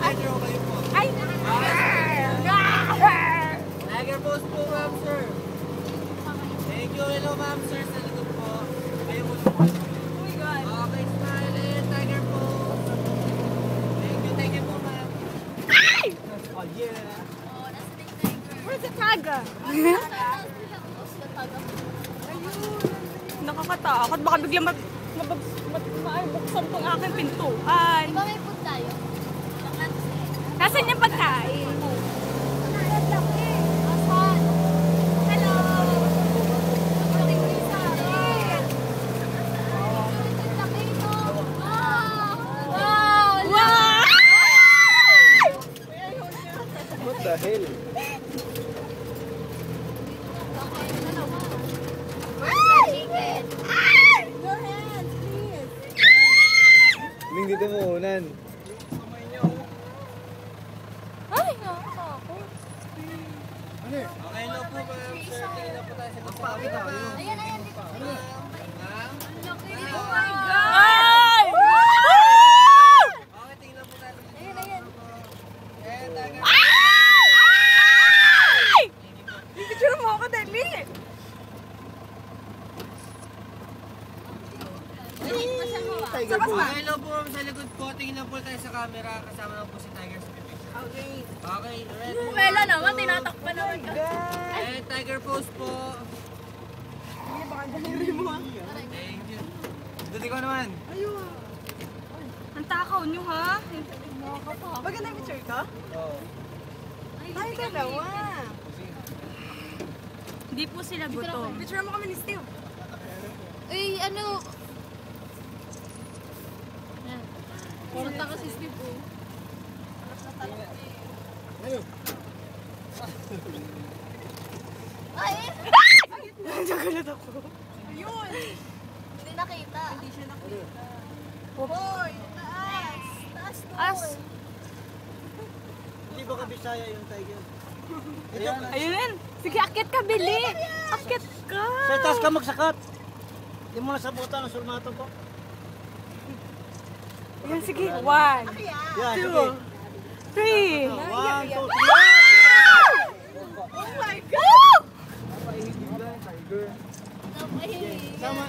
tiger o kayo po? Ay! Tiger pose po, ma'am, sir. Thank you. Hello, ma'am, sir. Sa likod po. Kayo po. Oh my God. Okay, smile and tiger pose. Thank you po, ma'am. Ay! Oh, yeah. Where's the tiger? Nakakatakot. Baka biglang mabuksan tong aking pintuan. Di ba may food tayo? Nasaan yung pagkain? Asan? Hello! Wow! Wow! What the hell? Your hands, please! Hindi dito mo unan. Ay, nakakakot. Okay, hello po, ma'am, sir. Tingin na po tayo sa magpapit tayo. Ayan, ayan, dito. Ma'am? Oh my God! Ay! Okay, tingin na po tayo. Ayan, ayan. Eh, tiger. Ay! Picture mo ako, dali! Tiger po. Okay, hello po, ma'am, sa likod po. Tingin na po tayo sa camera. Kasama na po si Tiger sa picture. Okay. Okay, ready? Wala naman, tinatakpan naman ka. Eh, tiger pose po. Thank you. Duti ko naman. Ang takaw nyo, ha? Maganda yung picture ka? Oo. Ay, dalawa. Hindi po sila gutom. Picture mo kami ni Steve. Uy, ano? Punta ka si Steve po. Ay! Nagalit ako. Yun! Hindi nakita. Hindi siya nakita. Hoy! Taas! Taas to! As! Hindi ba kabisaya yung tiger? Ayun! Sige, akit ka, Bili! Akit ka! Sa taas ka magsakat. Hindi mo nasabutan ang sulmato ko. Ayun, sige. 1, Yeah, 2, sige. 3. 1, 2, 3. Oh my God! Napahihigil lang, tiger. Napahilig. Sama.